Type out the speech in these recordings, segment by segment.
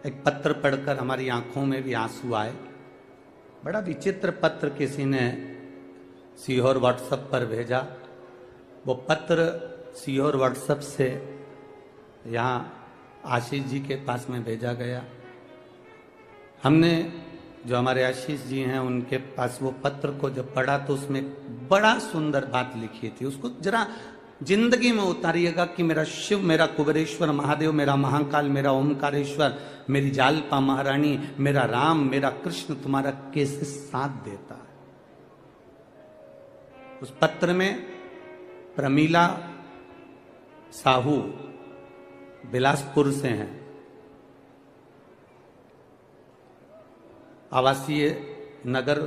एक पत्र पढ़कर हमारी आंखों में भी आंसू आए। बड़ा विचित्र पत्र किसी ने सीहोर व्हाट्सएप पर भेजा। वो पत्र सीहोर व्हाट्सएप से यहाँ आशीष जी के पास में भेजा गया। हमने जो हमारे आशीष जी हैं उनके पास वो पत्र को जब पढ़ा तो उसमें बड़ा सुंदर बात लिखी थी। उसको जरा जिंदगी में उतारिएगा कि मेरा शिव, मेरा कुबेरेश्वर महादेव, मेरा महाकाल, मेरा ओमकारेश्वर, मेरी जालपा महारानी, मेरा राम, मेरा कृष्ण तुम्हारा कैसे साथ देता है। उस पत्र में प्रमीला साहू बिलासपुर से हैं, आवासीय नगर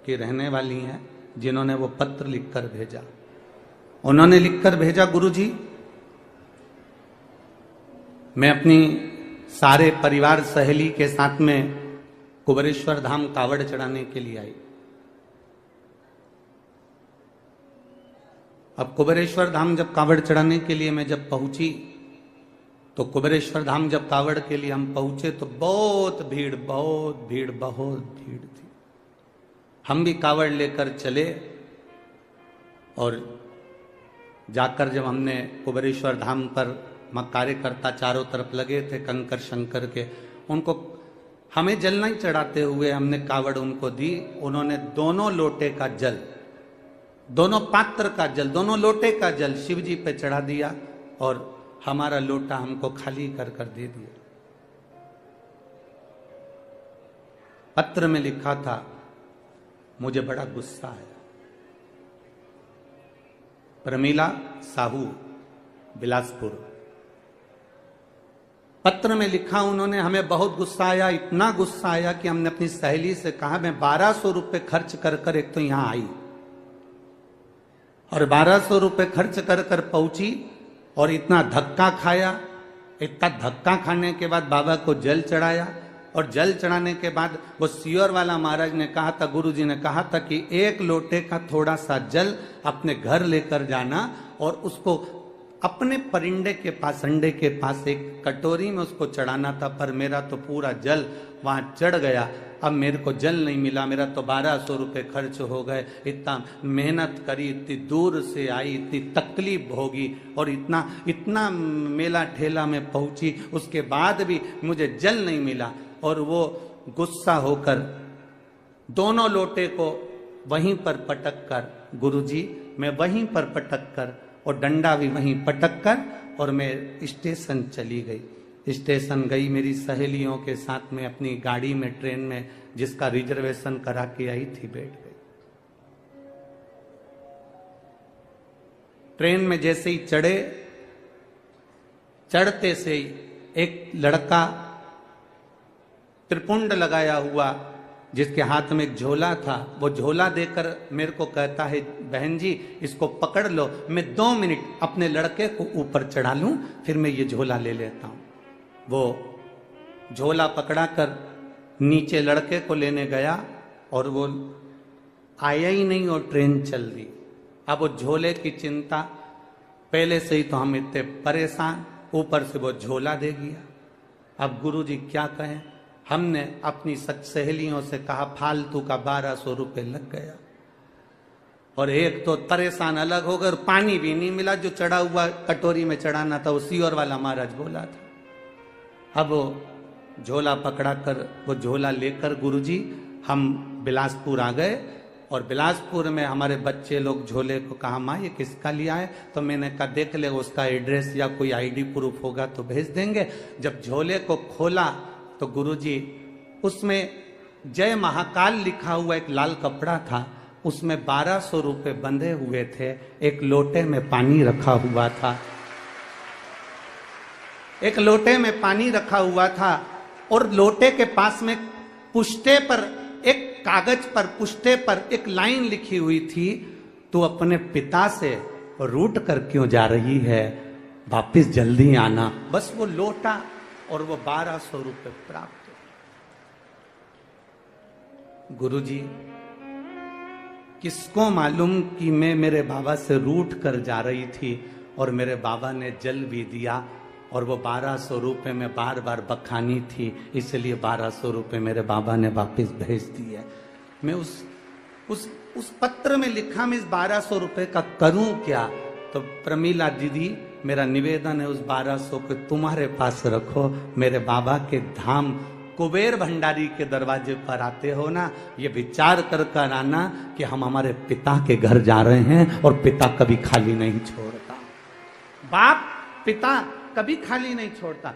की रहने वाली हैं, जिन्होंने वो पत्र लिखकर भेजा। उन्होंने लिखकर भेजा, गुरुजी मैं अपनी सारे परिवार सहेली के साथ में कुबेरेश्वर धाम कावड़ चढ़ाने के लिए आई। अब कुबेरेश्वर धाम जब कावड़ चढ़ाने के लिए मैं जब पहुंची तो कुबेरेश्वर धाम जब कावड़ के लिए हम पहुंचे तो बहुत भीड़ थी। हम भी कावड़ लेकर चले और जाकर जब हमने कुबेरेश्वर धाम पर कार्यकर्ता चारों तरफ लगे थे कंकर शंकर के, उनको हमें जल नहीं चढ़ाते हुए हमने कावड़ उनको दी। उन्होंने दोनों लोटे का जल, दोनों पात्र का जल, दोनों लोटे का जल शिव जी पे चढ़ा दिया और हमारा लोटा हमको खाली कर कर दे दिया। पत्र में लिखा था, मुझे बड़ा गुस्सा आया। प्रमीला साहू बिलासपुर, पत्र में लिखा उन्होंने, हमें बहुत गुस्सा आया, इतना गुस्सा आया कि हमने अपनी सहेली से कहा मैं 1200 रुपए खर्च कर कर एक तो यहां आई और 1200 रुपए खर्च कर कर पहुंची और इतना धक्का खाया। इतना धक्का खाने के बाद बाबा को जल चढ़ाया और जल चढ़ाने के बाद वो सीहोर वाला महाराज ने कहा था, गुरु जी ने कहा था कि एक लोटे का थोड़ा सा जल अपने घर लेकर जाना और उसको अपने परिंदे के पास, अंडे के पास एक कटोरी में उसको चढ़ाना था। पर मेरा तो पूरा जल वहां चढ़ गया, अब मेरे को जल नहीं मिला, मेरा तो 1200 रुपये खर्च हो गए। इतना मेहनत करी, इतनी दूर से आई, इतनी तकलीफ भोगी और इतना मेला ठेला में पहुंची, उसके बाद भी मुझे जल नहीं मिला। और वो गुस्सा होकर दोनों लोटे को वहीं पर पटक कर, गुरुजी मैं वहीं पर पटक कर और डंडा भी वहीं पटक कर और मैं स्टेशन चली गई। स्टेशन गई मेरी सहेलियों के साथ में अपनी गाड़ी में, ट्रेन में जिसका रिजर्वेशन करा के आई थी, बैठ गई। ट्रेन में जैसे ही चढ़े, चढ़ते से ही एक लड़का त्रिपुंड लगाया हुआ जिसके हाथ में एक झोला था, वो झोला देकर मेरे को कहता है, बहन जी इसको पकड़ लो, मैं 2 मिनट अपने लड़के को ऊपर चढ़ा लूं, फिर मैं ये झोला ले लेता हूं। वो झोला पकड़ा कर नीचे लड़के को लेने गया और वो आया ही नहीं और ट्रेन चल दी। अब वो झोले की चिंता, पहले से ही तो हम इतने परेशान, ऊपर से वो झोला दे गया। अब गुरुजी क्या कहें, हमने अपनी सहेलियों से कहा फालतू का 1200 रुपये लग गया और एक तो परेशान अलग हो गए और पानी भी नहीं मिला, जो चढ़ा हुआ कटोरी में चढ़ाना था वो सीहोर वाला महाराज बोला था। अब वो झोला पकड़ा कर, वो झोला लेकर गुरुजी हम बिलासपुर आ गए और बिलासपुर में हमारे बच्चे लोग झोले को कहा, माँ ये किसका लिया है? तो मैंने कहा देख ले, उसका एड्रेस या कोई आईडी प्रूफ होगा तो भेज देंगे। जब झोले को खोला तो गुरुजी उसमें जय महाकाल लिखा हुआ एक लाल कपड़ा था, उसमें 1200 रुपये बंधे हुए थे, एक लोटे में पानी रखा हुआ था, एक लोटे में पानी रखा हुआ था और लोटे के पास में पुष्टे पर, एक कागज पर, पुष्टे पर एक लाइन लिखी हुई थी, तू अपने पिता से रूठ कर क्यों जा रही है, वापिस जल्दी आना। बस वो लोटा और वो 1200 रुपये प्राप्त। गुरुजी किसको मालूम कि मैं मेरे बाबा से रूठ कर जा रही थी और मेरे बाबा ने जल भी दिया और वो 1200 रुपये में बार बार बखानी थी, इसलिए 1200 रुपये मेरे बाबा ने वापस भेज दिए। मैं उस पत्र में लिखा मैं इस 1200 रुपये का करूं क्या? तो प्रमीला दीदी, मेरा निवेदन है उस 1200 को तुम्हारे पास रखो। मेरे बाबा के धाम कुबेर भंडारी के दरवाजे पर आते हो ना, ये विचार कर कर आना कि हम हमारे पिता के घर जा रहे हैं और पिता कभी खाली नहीं छोड़ता। बाप पिता कभी खाली नहीं छोड़ता।